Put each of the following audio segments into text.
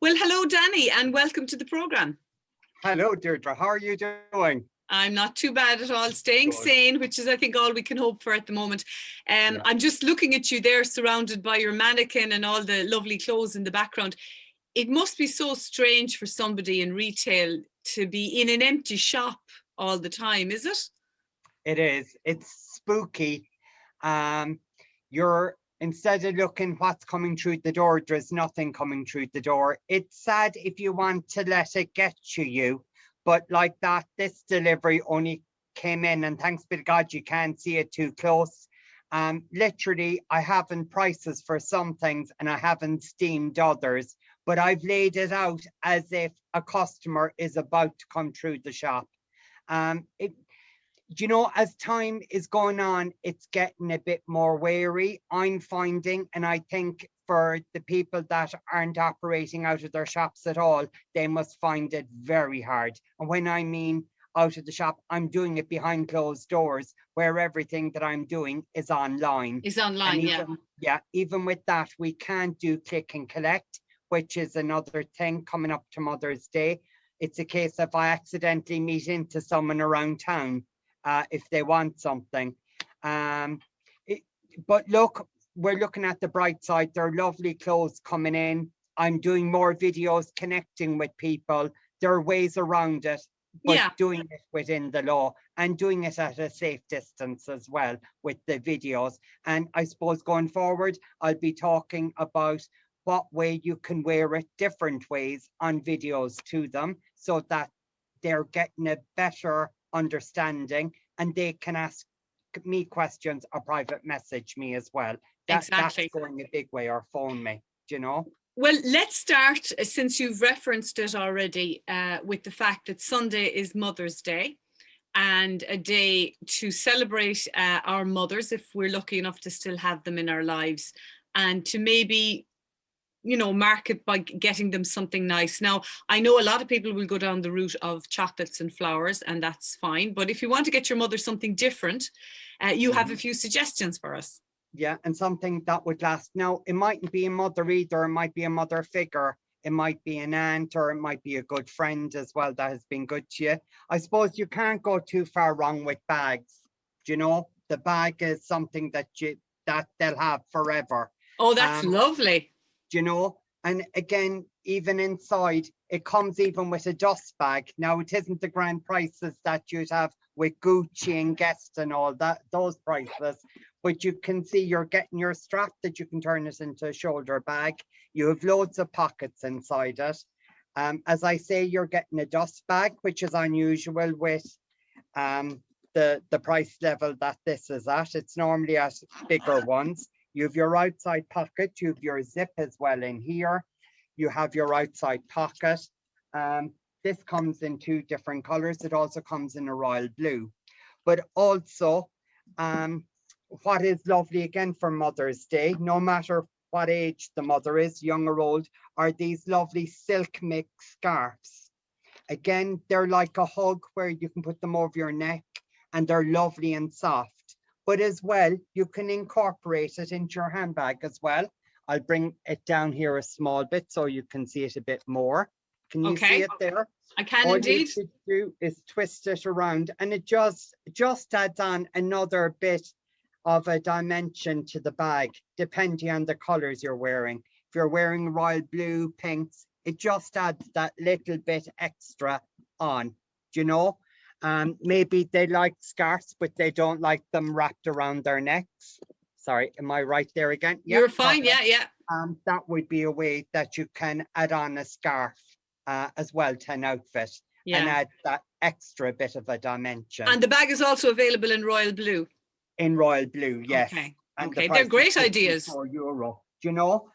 Well, hello, Danny, and welcome to the programme. Hello, Deirdre. How are you doing? I'm not too bad at all, staying sane, which is, I think, all we can hope for at the moment. I'm just looking at you there, surrounded by your mannequin and all the lovely clothes in the background. It must be so strange for somebody in retail to be in an empty shop all the time, is it? It is. It's spooky. Instead of looking what's coming through the door, there's nothing coming through the door. It's sad if you want to let it get to you, but like that, this delivery only came in, and thanks be to God, you can't see it too close. Literally, I haven't prices for some things and I haven't steamed others, but I've laid it out as if a customer is about to come through the shop. You know, as time is going on, it's getting a bit more wary, I'm finding, and I think for the people that aren't operating out of their shops at all, they must find it very hard. And when I mean out of the shop, I'm doing it behind closed doors, where everything that I'm doing is online. Is online, yeah. Even with that, we can't do click and collect, which is another thing coming up to Mother's Day. It's a case if I accidentally meet into someone around town, if they want something. But look, we're looking at the bright side. There are lovely clothes coming in. I'm doing more videos connecting with people. There are ways around it, but doing it within the law and doing it at a safe distance as well with the videos. And I suppose going forward, I'll be talking about what way you can wear it different ways on videos to them, so that they're getting a better understanding and they can ask me questions or private message me as well. Exactly. That's going a big way, or phone me, do you know? Well, let's start, since you've referenced it already, with the fact that Sunday is Mother's Day, and a day to celebrate our mothers, if we're lucky enough to still have them in our lives, and to maybe, you know, mark it by getting them something nice. Now, I know a lot of people will go down the route of chocolates and flowers, and that's fine. But if you want to get your mother something different, you have a few suggestions for us. Yeah, and something that would last. Now, it mightn't be a mother either. It might be a mother figure. It might be an aunt, or it might be a good friend as well that has been good to you. I suppose you can't go too far wrong with bags. Do you know? The bag is something that they'll have forever. Oh, that's lovely. You know, and again, even inside, it comes even with a dust bag. Now, it isn't the grand prices that you'd have with Gucci and Guest and all that, those prices, but you can see you're getting your strap that you can turn it into a shoulder bag. You have loads of pockets inside it. As I say, you're getting a dust bag, which is unusual with the price level that this is at. It's normally at bigger ones. You have your outside pocket, you have your zip as well in here. You have your outside pocket. This comes in 2 different colors. It also comes in a royal blue. But also, what is lovely again for Mother's Day, no matter what age the mother is, young or old, are these lovely silk mix scarves. Again, they're like a hug where you can put them over your neck, and they're lovely and soft. But as well, you can incorporate it into your handbag as well. I'll bring it down here a small bit so you can see it a bit more. Can you see it there? I can All indeed. you do is twist it around, and it just adds on another bit of a dimension to the bag, depending on the colors you're wearing. If you're wearing royal blue, pinks, it just adds that little bit extra on, do you know? Maybe they like scarves, but they don't like them wrapped around their necks. Sorry, am I right there again? You're fine, yeah. That would be a way that you can add on a scarf as well to an outfit, and add that extra bit of a dimension. And the bag is also available in royal blue. In royal blue, yes. Okay, they're great ideas. €54, do you know?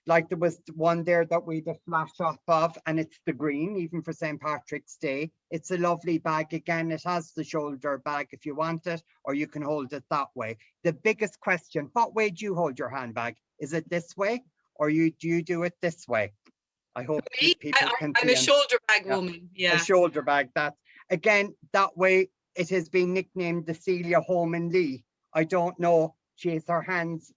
Like there was one there that we just flashed off of, and it's the green, even for St. Patrick's Day. It's a lovely bag. Again, it has the shoulder bag if you want it, or you can hold it that way. The biggest question, what way do you hold your handbag? Is it this way, or do you do it this way? I hope people can see. I'm a shoulder bag woman, A shoulder bag, that's, again, that way it has been nicknamed the Celia Holman Lee. I don't know, she has her hands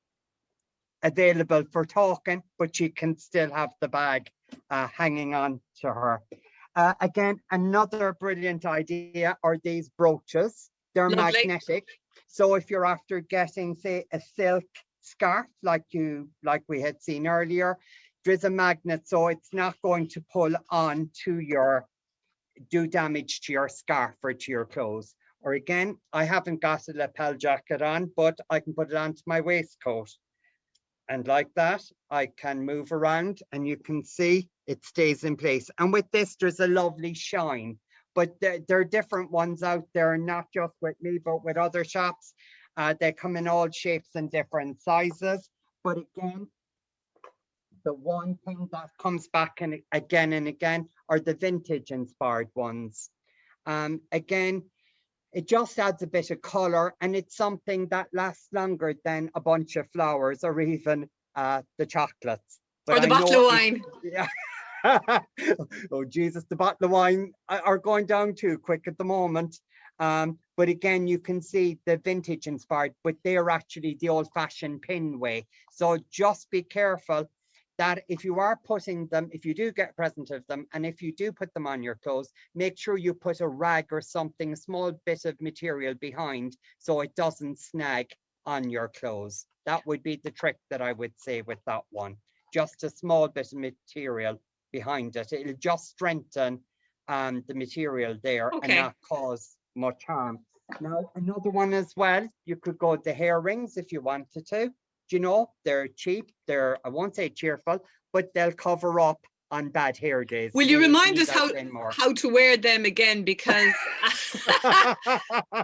available for talking, but she can still have the bag. hanging on to her. Again, another brilliant idea are these brooches. They're Lovely. magnetic. So if you're after getting, say, a silk scarf like we had seen earlier, there's a magnet, so it's not going to pull on to do damage to your scarf or to your clothes. Or again, I haven't got a lapel jacket on, but I can put it onto my waistcoat. And like that, I can move around and you can see it stays in place. And with this, there's a lovely shine. But there are different ones out there, not just with me, but with other shops. They come in all shapes and different sizes. But again, the one thing that comes back and again are the vintage inspired ones. Again, it just adds a bit of color, and it's something that lasts longer than a bunch of flowers or even the chocolates. But or the bottle of wine. Yeah. Oh Jesus, the bottle of wine are going down too quick at the moment. But again, you can see the vintage inspired, but they're actually the old-fashioned pin way. So just be careful that if you are putting them, if you do get a present of them, and if you do put them on your clothes, make sure you put a rag or something, a small bit of material behind so it doesn't snag on your clothes. That would be the trick that I would say with that one. Just a small bit of material behind it. It'll just strengthen the material there and not cause much harm. Now, another one as well, you could go the hair rings if you wanted to. You know, they're cheap, I won't say cheerful, but they'll cover up on bad hair days. Will you remind us how to wear them again? Because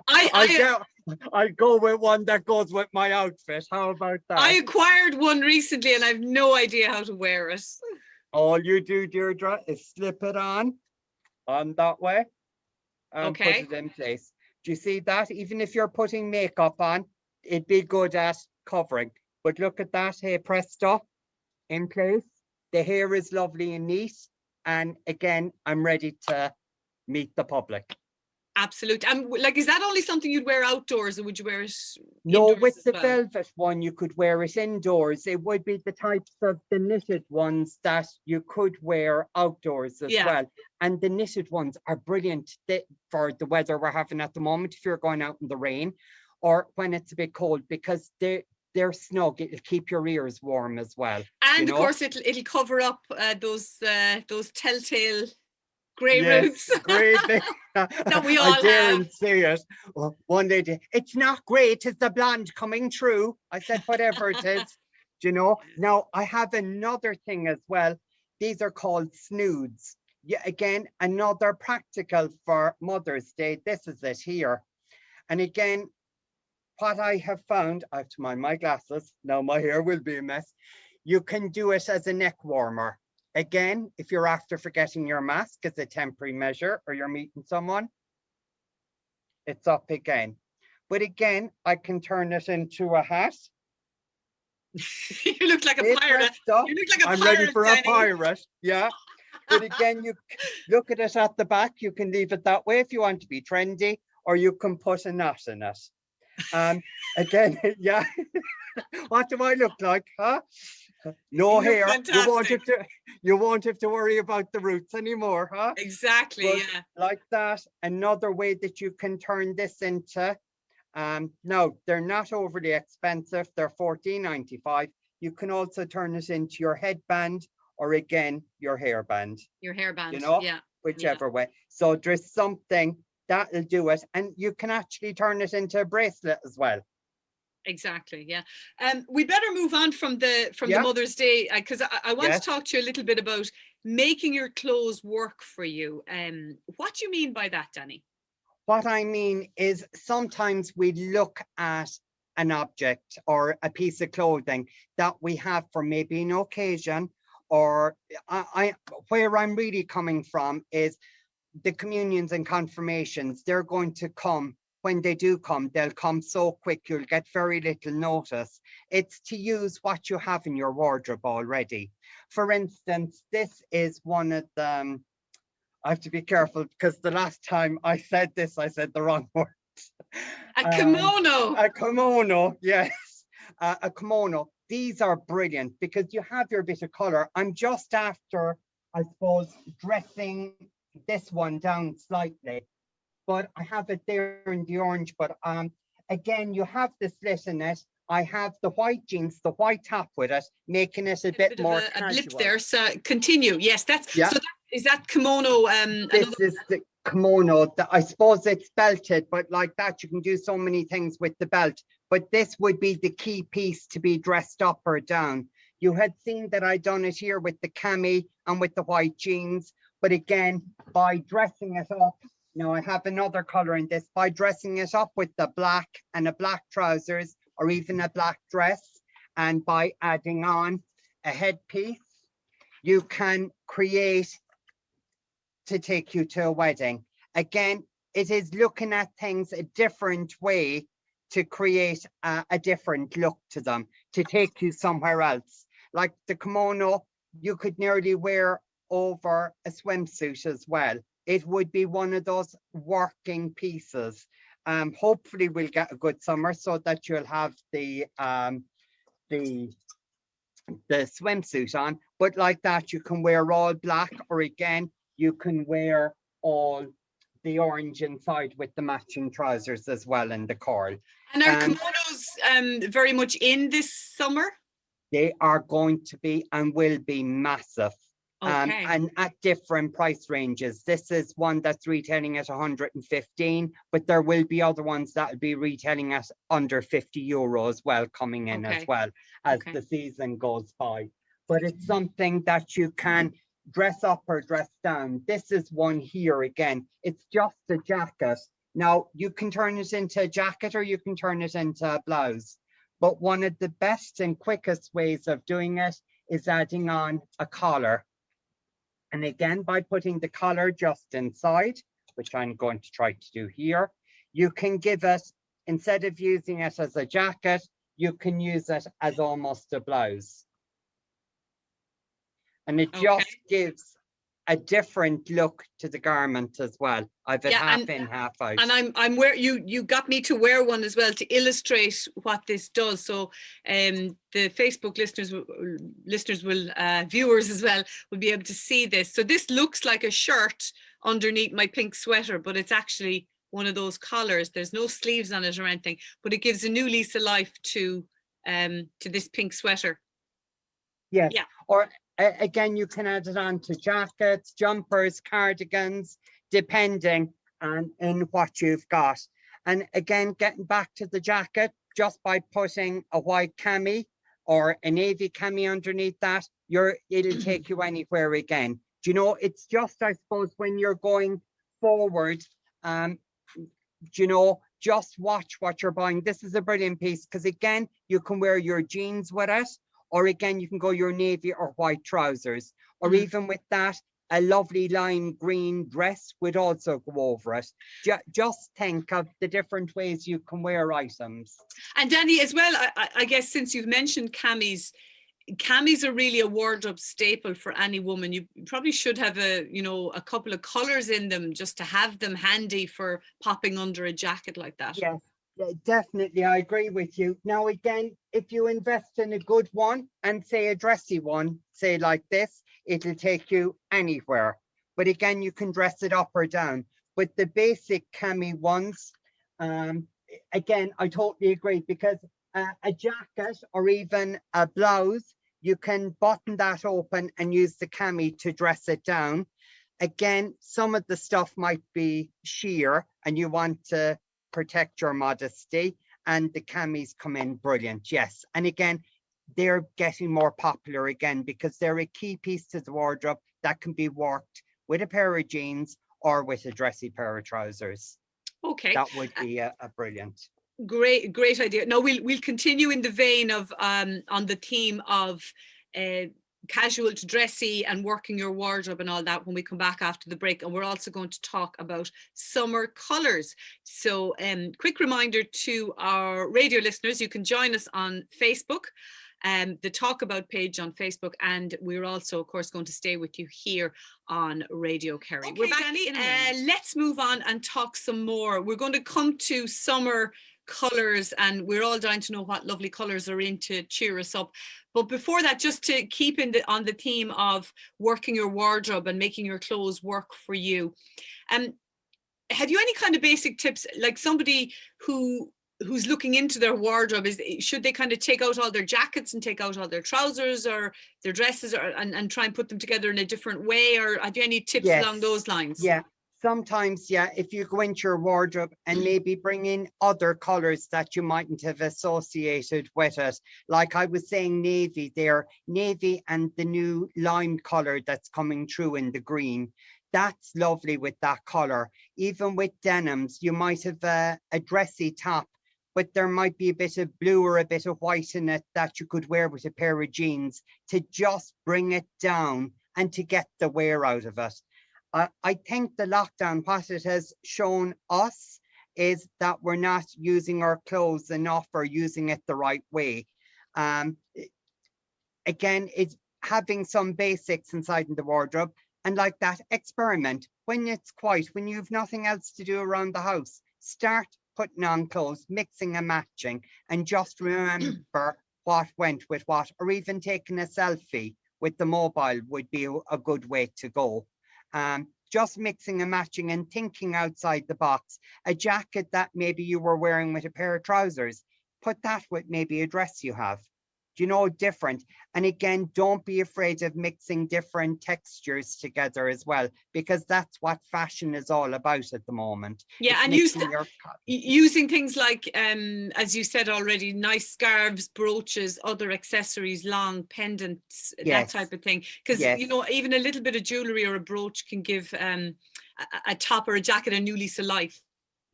I go with one that goes with my outfit. How about that? I acquired one recently and I've no idea how to wear it. All you do, Deirdre, is slip it on that way and put it in place. Do you see that? Even if you're putting makeup on, it'd be good at covering. But look at that, hey presto, in place. The hair is lovely and neat. And again, I'm ready to meet the public. Absolutely. And like, is that only something you'd wear outdoors, or would you wear it No, with the velvet one, you could wear it indoors. It would be the types of the knitted ones that you could wear outdoors as well. And the knitted ones are brilliant for the weather we're having at the moment, if you're going out in the rain or when it's a bit cold, because they're snug. It'll keep your ears warm as well. And of course, it'll cover up those telltale grey roots. Grey that we all I daren't say it. Well, one day, it's not grey, it's the blonde coming through. I said, whatever it is, you know. Now, I have another thing as well. These are called snoods. Yeah, again, another practical for Mother's Day. This is it here. And again, what I have found, I have to mind my glasses, now my hair will be a mess. You can do it as a neck warmer. Again, if you're after forgetting your mask as a temporary measure or you're meeting someone, it's up again. But again, I can turn it into a hat. You look like a pirate. You look like a I'm pirate, ready for Danny. a pirate, yeah. But again, you look at it at the back. You can leave it that way if you want to be trendy, or you can put a knot in it. Again, yeah. What do I look like, huh? No hair. You won't have to worry about the roots anymore, huh? Exactly. But yeah. Like that. Another way that you can turn this into. No, they're not overly expensive. They're $14.95. You can also turn it into your headband, or again your hairband. Your hairband. You know, yeah. whichever way. So there's something that'll do it, and you can actually turn it into a bracelet as well. Exactly. Yeah. We better move on from the Mother's Day, because I want to talk to you a little bit about making your clothes work for you. What do you mean by that, Danny? What I mean is sometimes we look at an object or a piece of clothing that we have for maybe an occasion, or where I'm really coming from is the communions and confirmations. They're going to come. When they do come, they'll come so quick, you'll get very little notice. It's to use what you have in your wardrobe already. For instance, this is one of the, I have to be careful because the last time I said this, I said the wrong word. A kimono. A kimono, yes. A kimono. These are brilliant because you have your bit of color. I'm just after I suppose, dressing this one down slightly. But I have it there in the orange. But again, you have the slit in it. I have the white jeans, the white top with it, making it a bit more a blip casual. there. So continue. Yes, that's Yeah. so. Is that kimono? This is the kimono. I suppose it's belted, but like that, you can do so many things with the belt. But this would be the key piece to be dressed up or down. You had seen that I done it here with the cami and with the white jeans. But again, by dressing it up, now I have another color in this, by dressing it up with the black and a black trousers or even a black dress, and by adding on a headpiece, you can create to take you to a wedding. Again, it is looking at things a different way to create a different look to them, to take you somewhere else. Like the kimono, you could nearly wear over a swimsuit as well. It would be one of those working pieces. Hopefully we'll get a good summer so that you'll have the swimsuit on, but like that, you can wear all black, or again, you can wear all the orange inside with the matching trousers as well in the curl. And are kimonos very much in this summer? They are going to be and will be massive. Okay. And at different price ranges. This is one that's retailing at 115, but there will be other ones that will be retailing at under 50 euro as well, coming in as well as the season goes by. But it's something that you can dress up or dress down. This is one here again. It's just a jacket. Now you can turn it into a jacket or you can turn it into a blouse. But one of the best and quickest ways of doing it is adding on a collar. And again, by putting the collar just inside, which I'm going to try to do here, you can give it, instead of using it as a jacket, you can use it as almost a blouse. And it just gives a different look to the garment as well. I've it half in, half out. And I'm where you got me to wear one as well to illustrate what this does. So the Facebook listeners will viewers as well will be able to see this. So this looks like a shirt underneath my pink sweater, but it's actually one of those collars. There's no sleeves on it or anything, but it gives a new lease of life to this pink sweater. Yes. Yeah. Or again, you can add it on to jackets, jumpers, cardigans, depending on what you've got. And again, getting back to the jacket, just by putting a white cami or a navy cami underneath that, it'll take you anywhere again. Do you know, it's just, I suppose, when you're going forward, you know, just watch what you're buying. This is a brilliant piece because again, you can wear your jeans with it. Or again, you can go your navy or white trousers, or even with that, a lovely lime green dress would also go over it. Just think of the different ways you can wear items. And Danny, as well, I guess since you've mentioned camis are really a wardrobe staple for any woman. You probably should have a couple of colors in them just to have them handy for popping under a jacket like that. Yes. Definitely, I agree with you. Now, again, if you invest in a good one and say a dressy one, say like this, it'll take you anywhere. But again, you can dress it up or down. But the basic cami ones, again, I totally agree because a jacket or even a blouse, you can button that open and use the cami to dress it down. Again, some of the stuff might be sheer and you want to protect your modesty, and the camis come in brilliant. Yes, and again, they're getting more popular again because they're a key piece to the wardrobe that can be worked with a pair of jeans or with a dressy pair of trousers. Okay, that would be a brilliant. Great idea. Now we'll continue in the vein of on the theme of casual to dressy and working your wardrobe and all that when we come back after the break. And we're also going to talk about summer colors. So quick reminder to our radio listeners, you can join us on Facebook, the Talkabout page on Facebook, and we're also, of course, going to stay with you here on Radio Kerry. Okay, we're back, Danny. Let's move on and talk some more. We're going to come to summer colors, and we're all dying to know what lovely colors are in to cheer us up. But before that, just to keep on the theme of working your wardrobe and making your clothes work for you, have you any kind of basic tips, like somebody who's looking into their wardrobe, should they kind of take out all their jackets and take out all their trousers or their dresses, and try and put them together in a different way? Or have you any tips along those lines? Yeah, sometimes, yeah, if you go into your wardrobe and maybe bring in other colors that you mightn't have associated with it. Like I was saying, navy there, navy and the new lime color that's coming through in the green. That's lovely with that color. Even with denims, you might have a dressy top, but there might be a bit of blue or a bit of white in it that you could wear with a pair of jeans to just bring it down and to get the wear out of it. I think the lockdown, what it has shown us is that we're not using our clothes enough or using it the right way. Again, it's having some basics inside in the wardrobe, and like that, experiment. When it's quiet, when you've nothing else to do around the house, start putting on clothes, mixing and matching, and just remember what went with what, or even taking a selfie with the mobile would be a good way to go. Just mixing and matching and thinking outside the box. A jacket that maybe you were wearing with a pair of trousers, put that with maybe a dress you have. You know, different. And again, don't be afraid of mixing different textures together as well, because that's what fashion is all about at the moment. Yeah, and using things like, as you said already, nice scarves, brooches, other accessories, long pendants, that type of thing. Because, you know, even a little bit of jewelry or a brooch can give a top or a jacket a new lease of life.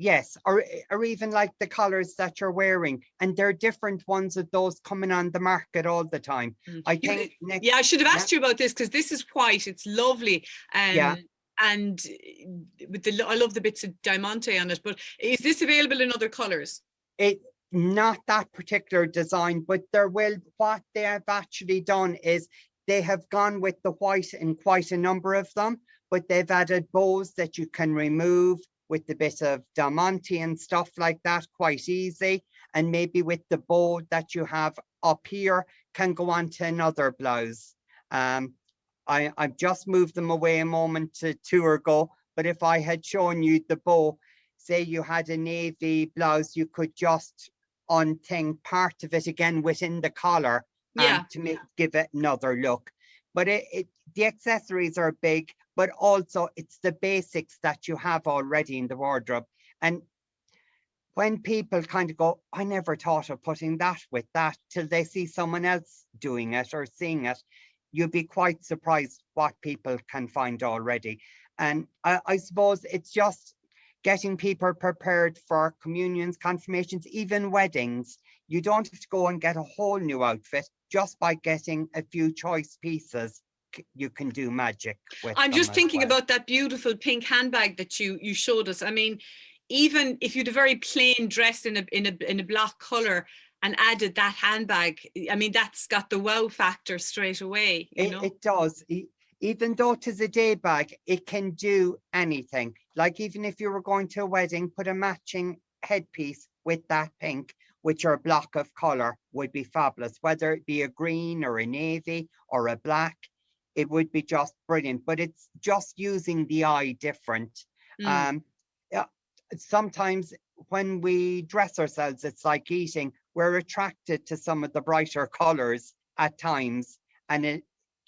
Yes, or even like the colors that you're wearing, and there are different ones of those coming on the market all the time. I think I should have asked you about this, because this is white, it's lovely, and with I love the bits of diamante on it. But is this available in other colors? It not that particular design, but what they have actually done is they have gone with the white in quite a number of them, but they've added bows that you can remove with the bit of diamante and stuff like that, quite easy. And maybe with the bow that you have up here can go on to another blouse. I've just moved them away a moment or two ago, but if I had shown you the bow, say you had a navy blouse, you could just unthing part of it again within the collar to give it another look. But the accessories are big, but also it's the basics that you have already in the wardrobe. And when people kind of go, I never thought of putting that with that, till they see someone else doing it or seeing it, you'll be quite surprised what people can find already. And I suppose it's just getting people prepared for communions, confirmations, even weddings. You don't have to go and get a whole new outfit. Just by getting a few choice pieces, you can do magic with them. I'm just thinking about that beautiful pink handbag that you showed us. I mean, even if you had a very plain dress in a black color and added that handbag, I mean, that's got the wow factor straight away. You know? It does. Even though it is a day bag, it can do anything. Like even if you were going to a wedding, put a matching headpiece with that pink, which are a block of color, would be fabulous. Whether it be a green or a navy or a black, it would be just brilliant. But it's just using the eye different. Sometimes when we dress ourselves, it's like eating. We're attracted to some of the brighter colors at times. And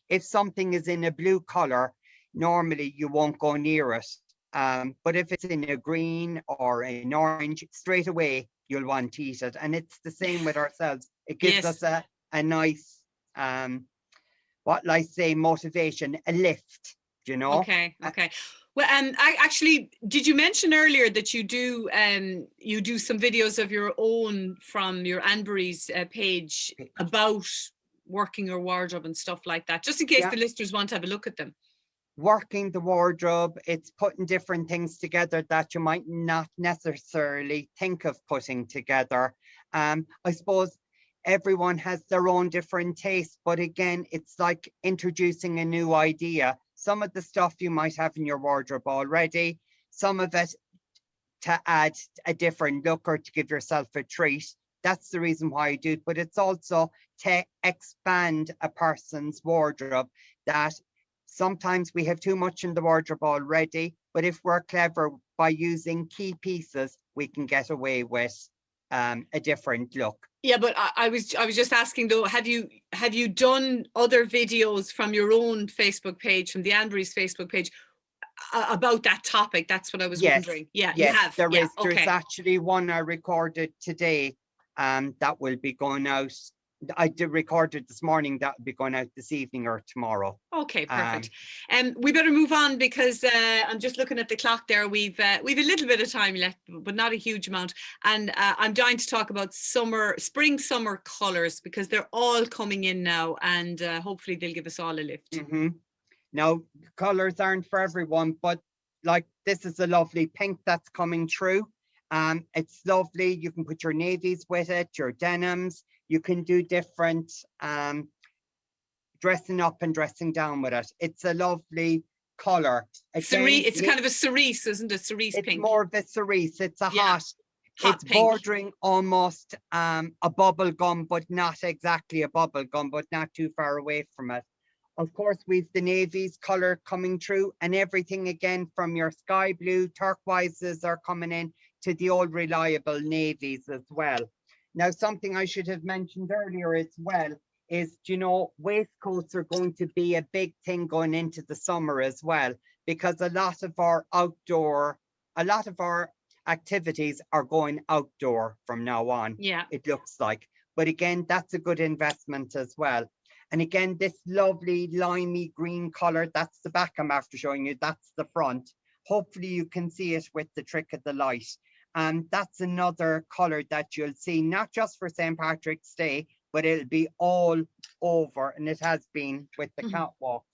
if something is in a blue color, normally you won't go near it. But if it's in a green or an orange, straight away you'll want to eat it. And it's the same with ourselves. It gives us a nice, what I say, motivation, a lift, you know? Okay. Well, actually, did you mention earlier that you do some videos of your own from your Anne-Marie's page about working your wardrobe and stuff like that, just in case the listeners want to have a look at them? Working the wardrobe, it's putting different things together that you might not necessarily think of putting together. I suppose everyone has their own different tastes, but again, it's like introducing a new idea. Some of the stuff you might have in your wardrobe already, some of it to add a different look or to give yourself a treat. That's the reason why I do it. But it's also to expand a person's wardrobe, that sometimes we have too much in the wardrobe already, but if we're clever by using key pieces, we can get away with a different look. Yeah, but I was just asking though, have you done other videos from your own Facebook page, from the Anbury's Facebook page, about that topic? That's what I was wondering. Yeah, yes, you have. there yeah, is. Okay. There's actually one I recorded today that will be going out. I did record it this morning, that will be going out this evening or tomorrow. Okay, perfect. We better move on, because I'm just looking at the clock there. We've a little bit of time left, but not a huge amount. And I'm dying to talk about spring, summer colours, because they're all coming in now, and hopefully they'll give us all a lift. Mm-hmm. Now, colours aren't for everyone, but like this is a lovely pink that's coming through. It's lovely. You can put your navies with it, your denims. You can do different dressing up and dressing down with it. It's a lovely colour. It's kind of a cerise, isn't it? Cerise it's pink. It's more of a cerise. It's a hot it's pink. Bordering almost a bubble gum, but not exactly a bubble gum, but not too far away from it. Of course, we've the navies colour coming through, and everything again from your sky blue, turquoises are coming in to the old reliable navies as well. Now, something I should have mentioned earlier as well is, you know, waistcoats are going to be a big thing going into the summer as well, because a lot of our activities are going outdoor from now on. Yeah, it looks like. But again, that's a good investment as well. And again, this lovely limey green color, that's the back I'm after showing you, that's the front. Hopefully you can see it with the trick of the light. That's another color that you'll see, not just for St. Patrick's Day, but it'll be all over, and it has been with the catwalk.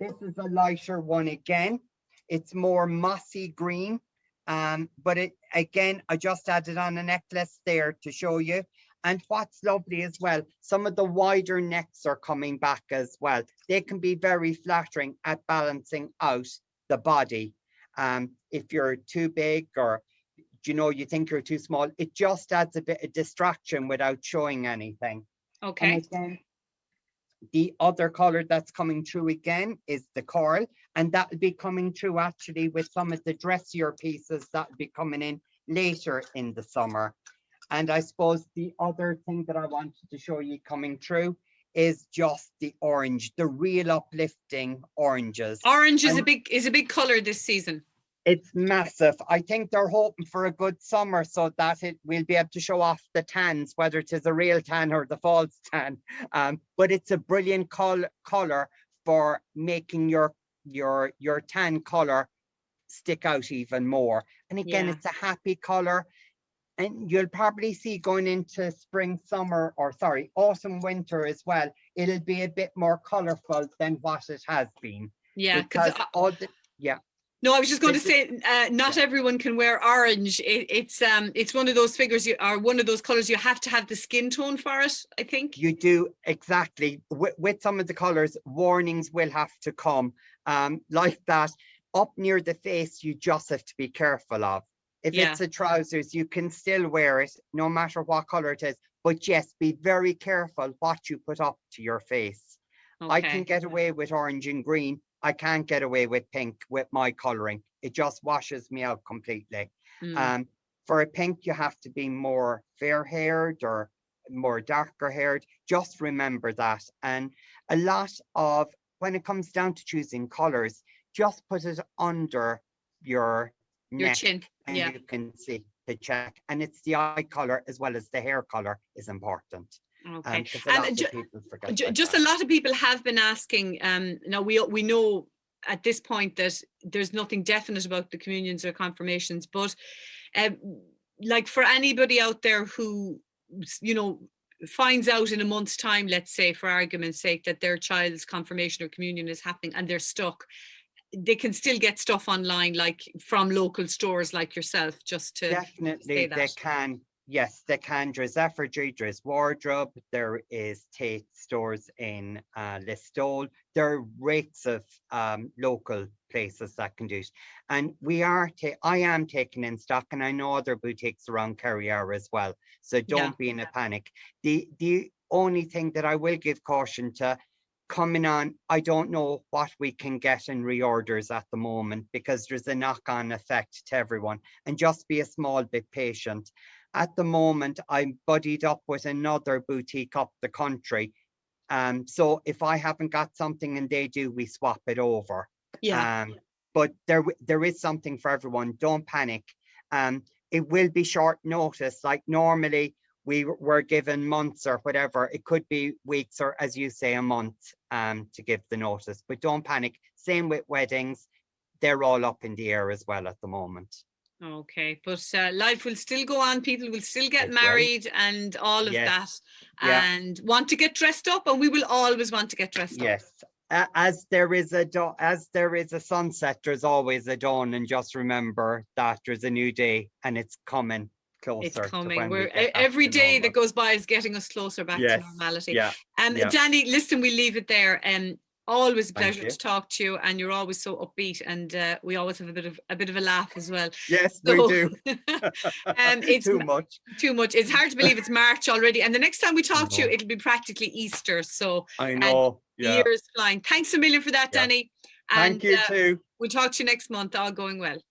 This is a lighter one again. It's more mossy green, but again, I just added on a necklace there to show you. And what's lovely as well, some of the wider necks are coming back as well. They can be very flattering at balancing out the body. If you're too big, or you think you're too small, it just adds a bit of distraction without showing anything. Okay. And again, the other color that's coming through again is the coral, and that will be coming through actually with some of the dressier pieces that will be coming in later in the summer. And I suppose the other thing that I wanted to show you coming through is just the orange, the real uplifting oranges. Orange is a big color this season. It's massive. I think they're hoping for a good summer so that we'll be able to show off the tans, whether it is a real tan or the false tan. But it's a brilliant color for making your tan color stick out even more. And again, it's a happy color. And you'll probably see going into spring, summer, autumn, winter as well, it'll be a bit more colorful than what it has been. Yeah, because No, I was just going to say, not everyone can wear orange. It's one of those figures one of those colors you have to have the skin tone for it, I think. You do, exactly. With some of the colors, warnings will have to come. Like that, up near the face, you just have to be careful of. If it's a trousers, you can still wear it, no matter what color it is. But yes, be very careful what you put up to your face. Okay. I can get away with orange and green. I can't get away with pink with my coloring. It just washes me out completely. For a pink, you have to be more fair-haired or more darker-haired. Just remember that. And a lot of, when it comes down to choosing colors, just put it under your neck, chin, and you can see the check. And it's the eye color as well as the hair color is important. Okay. Just a lot of people have been asking, now we know at this point that there's nothing definite about the communions or confirmations, but like for anybody out there who, finds out in a month's time, let's say for argument's sake, that their child's confirmation or communion is happening and they're stuck, they can still get stuff online, like from local stores like yourself, just to definitely they can. Yes, they can. There's Effigy, there's Wardrobe, there is Tate stores in Listowel. There are rates of local places that can do it. And I am taking in stock, and I know other boutiques around Kerry are as well. So don't be in a panic. The only thing that I will give caution to coming on, I don't know what we can get in reorders at the moment, because there's a knock-on effect to everyone, and just be a small bit patient. At the moment, I'm buddied up with another boutique up the country. So if I haven't got something and they do, we swap it over. Yeah. But there is something for everyone. Don't panic. It will be short notice. Like normally we were given months or whatever. It could be weeks, or as you say, a month to give the notice. But don't panic. Same with weddings. They're all up in the air as well at the moment. Okay, but life will still go on. People will still get It will. married and all of Yes. that, Yeah. and want to get dressed up, and we will always want to get dressed up. Yes. As there is a sunset, there's always a dawn, and just remember that there's a new day, and it's coming closer. It's coming. To when we We're get back every to day normal. that goes by is getting us closer back to Yes. normality. Yeah. Yeah. Danny, listen, we leave it there. Always a Thank pleasure you. to talk to you, and you're always so upbeat, and we always have a bit of a laugh as well. Yes, So, we do. It's Too much. Too much. It's hard to believe it's March already, and the next time we talk to you, know. it'll be practically Easter. So I know. the Yeah. year is flying. Thanks a million for that, Yeah. Danny. Thank And you too. we'll talk to you next month. All going well.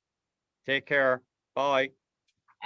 Take care. Bye.